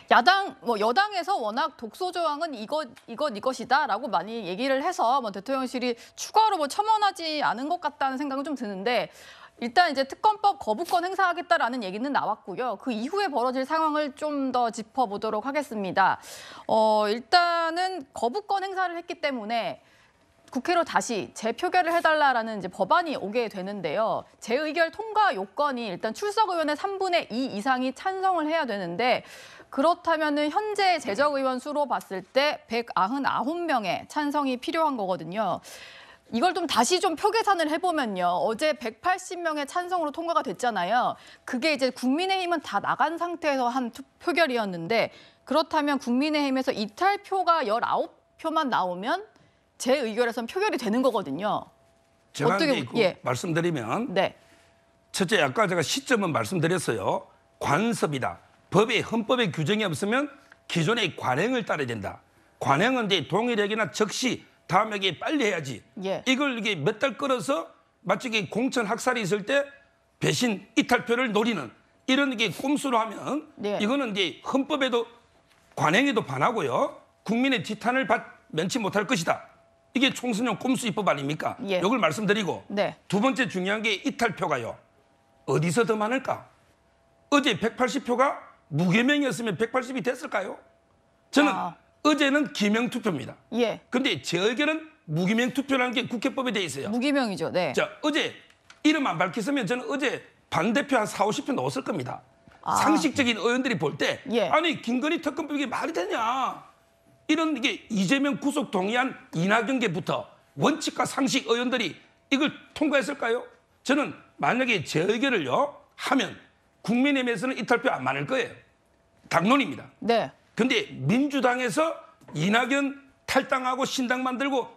여당에서 워낙 독소 조항은 이것이다라고 많이 얘기를 해서 대통령실이 추가로 첨언하지 않은 것 같다는 생각은 좀 드는데 일단 이제 특검법 거부권 행사하겠다라는 얘기는 나왔고요. 그 이후에 벌어질 상황을 좀 더 짚어보도록 하겠습니다. 일단은 거부권 행사를 했기 때문에 국회로 다시 재표결을 해달라라는 이제 법안이 오게 되는데요. 재의결 통과 요건이 일단 출석 의원의 3분의 2 이상이 찬성을 해야 되는데 그렇다면은 현재 재적 의원 수로 봤을 때 199명의 찬성이 필요한 거거든요. 이걸 좀 다시 좀 표 계산을 해보면요. 어제 180명의 찬성으로 통과가 됐잖아요. 그게 이제 국민의힘은 다 나간 상태에서 한 표결이었는데 그렇다면 국민의힘에서 이탈표가 19표만 나오면 재의결에서는 표결이 되는 거거든요. 제가 어떻게 말씀드리면 네. 첫째 아까 제가 시점은 말씀드렸어요. 관습이다. 헌법에 규정이 없으면 기존의 관행을 따라야 된다. 관행은 이제 동일하게나 적시 다음에 빨리 해야지. 예. 이걸 이게 몇 달 끌어서 마치 공천 학살이 있을 때 배신 이탈표를 노리는 이런 게 꼼수로 하면 이거는 이제 헌법에도 관행에도 반하고요. 국민의 지탄을 면치 못할 것이다. 이게 총선용 꼼수 입법 아닙니까? 이걸 말씀드리고 두 번째 중요한 게 이탈표가요. 어디서 더 많을까? 어제 180표가 무기명이었으면 180이 됐을까요? 저는 어제는 기명 투표입니다. 그런데 재의결은 무기명 투표라는 게 국회법에 돼 있어요. 무기명이죠. 네. 자, 어제 이름 안 밝혔으면 저는 어제 반대표 한 40, 50표 넣었을 겁니다. 상식적인 의원들이 볼 때 아니 김건희 특검법이 말이 되냐. 이런 게 이재명 구속 동의안 이낙연계부터 원칙과 상식 의원들이 이걸 통과했을까요? 저는 만약에 재의결을요 하면 국민의힘에서는 이탈표 안 많을 거예요. 당론입니다. 네. 근데 민주당에서 이낙연 탈당하고 신당 만들고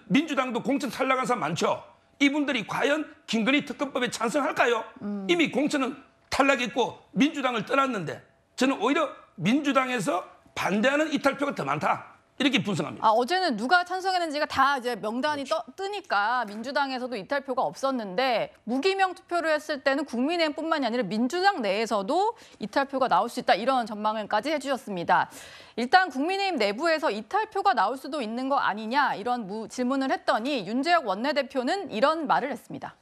민주당도 공천 탈락한 사람 많죠. 이분들이 과연 김건희 특검법에 찬성할까요? 이미 공천은 탈락했고 민주당을 떠났는데 저는 오히려 민주당에서 반대하는 이탈표가 더 많다. 이렇게 분석합니다. 어제는 누가 찬성했는지가 다 이제 명단이 뜨니까 민주당에서도 이탈표가 없었는데 무기명 투표를 했을 때는 국민의힘뿐만이 아니라 민주당 내에서도 이탈표가 나올 수 있다. 이런 전망을까지 해주셨습니다. 일단 국민의힘 내부에서 이탈표가 나올 수도 있는 거 아니냐 이런 질문을 했더니 윤재혁 원내대표는 이런 말을 했습니다.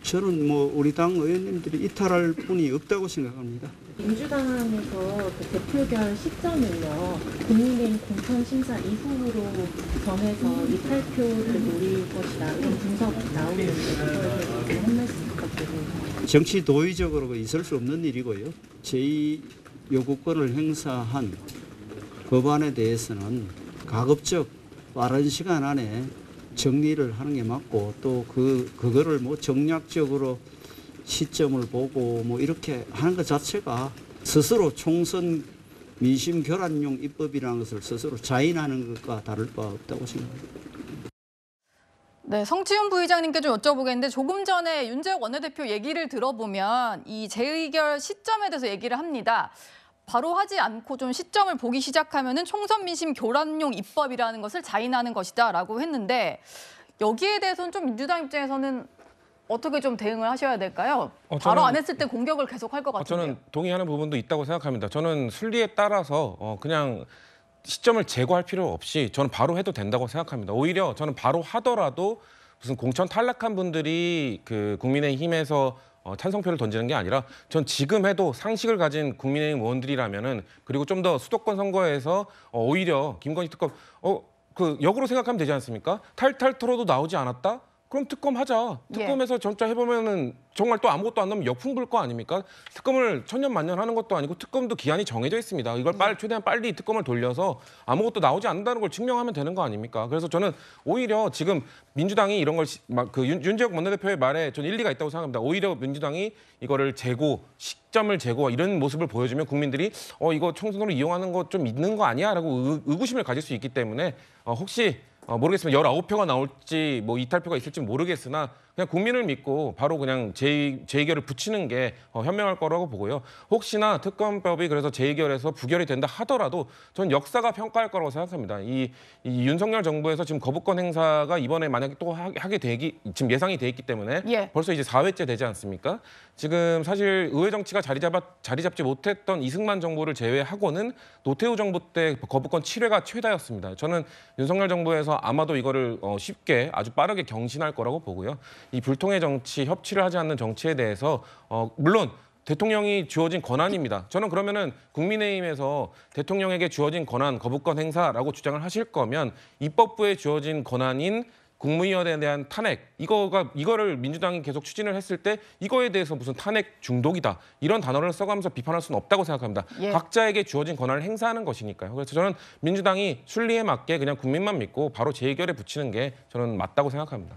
저는 우리 당 의원님들이 이탈할 분이 없다고 생각합니다. 민주당에서 그 대표결 시점을요, 국민의힘 공천심사 이후로 정해서 이탈표를 노릴 것이다. 이런 분석이 나오는데 그거에 대해서 한 말씀 부탁드립니다. 정치 도의적으로 있을 수 없는 일이고요. 제2요구권을 행사한 법안에 대해서는 가급적 빠른 시간 안에 정리를 하는 게 맞고 또 그거를 정략적으로 시점을 보고 이렇게 하는 것 자체가 스스로 총선 민심 교란용 입법이라는 것을 스스로 자인하는 것과 다를 바 없다고 생각합니다. 네, 성치훈 부의장님께 좀 여쭤보겠는데 조금 전에 윤재혁 원내대표 얘기를 들어보면 이 재의결 시점에 대해서 얘기를 합니다. 바로 하지 않고 좀 시점을 보기 시작하면은 총선 민심 교란용 입법이라는 것을 자인하는 것이다라고 했는데 여기에 대해서는 좀 민주당 입장에서는 어떻게 좀 대응을 하셔야 될까요? 바로 안 했을 때 공격을 계속할 것 같은데요. 저는 동의하는 부분도 있다고 생각합니다. 저는 순리에 따라서 그냥 시점을 제거할 필요 없이 저는 바로 해도 된다고 생각합니다. 오히려 저는 바로 하더라도 무슨 공천 탈락한 분들이 그 국민의힘에서 찬성표를 던지는 게 아니라 전 지금 해도 상식을 가진 국민의힘 의원들이라면은 그리고 좀 더 수도권 선거에서 오히려 김건희 특검 역으로 생각하면 되지 않습니까? 탈탈 털어도 나오지 않았다? 그럼 특검 하자. 특검에서 진짜 해보면은 정말 또 아무것도 안 나오면 역풍 불 거 아닙니까? 특검을 천년만년 하는 것도 아니고 특검도 기한이 정해져 있습니다. 이걸 최대한 빨리 특검을 돌려서 아무것도 나오지 않는다는 걸 증명하면 되는 거 아닙니까? 그래서 저는 오히려 지금 민주당이 이런 걸 윤재혁 원내대표의 말에 저는 일리가 있다고 생각합니다. 오히려 민주당이 이거를 시점을 제고 이런 모습을 보여주면 국민들이 이거 총선으로 이용하는 거 좀 있는 거 아니야? 라고 의구심을 가질 수 있기 때문에 혹시 모르겠습니다. 19표가 나올지 이탈표가 있을지 모르겠으나 그냥 국민을 믿고 바로 그냥 재의결을 붙이는 게 현명할 거라고 보고요. 혹시나 특검법이 그래서 재의결에서 부결이 된다 하더라도 저는 역사가 평가할 거라고 생각합니다. 이 윤석열 정부에서 지금 거부권 행사가 이번에 만약에 또 하게 되기 지금 예상이 돼 있기 때문에 예. 벌써 이제 4회째 되지 않습니까? 지금 사실 의회 정치가 자리 잡지 못했던 이승만 정부를 제외하고는 노태우 정부 때 거부권 7회가 최다였습니다. 저는 윤석열 정부에서 아마도 이거를 쉽게 아주 빠르게 경신할 거라고 보고요. 이 불통의 정치, 협치를 하지 않는 정치에 대해서 물론 대통령이 주어진 권한입니다. 저는 그러면은 국민의힘에서 대통령에게 주어진 권한, 거부권 행사라고 주장을 하실 거면 입법부에 주어진 권한인 국무위원에 대한 탄핵, 이거를 민주당이 계속 추진을 했을 때 이거에 대해서 무슨 탄핵 중독이다 이런 단어를 써가면서 비판할 수는 없다고 생각합니다. 예. 각자에게 주어진 권한을 행사하는 것이니까요. 그래서 저는 민주당이 순리에 맞게 그냥 국민만 믿고 바로 재의결에 붙이는 게 저는 맞다고 생각합니다.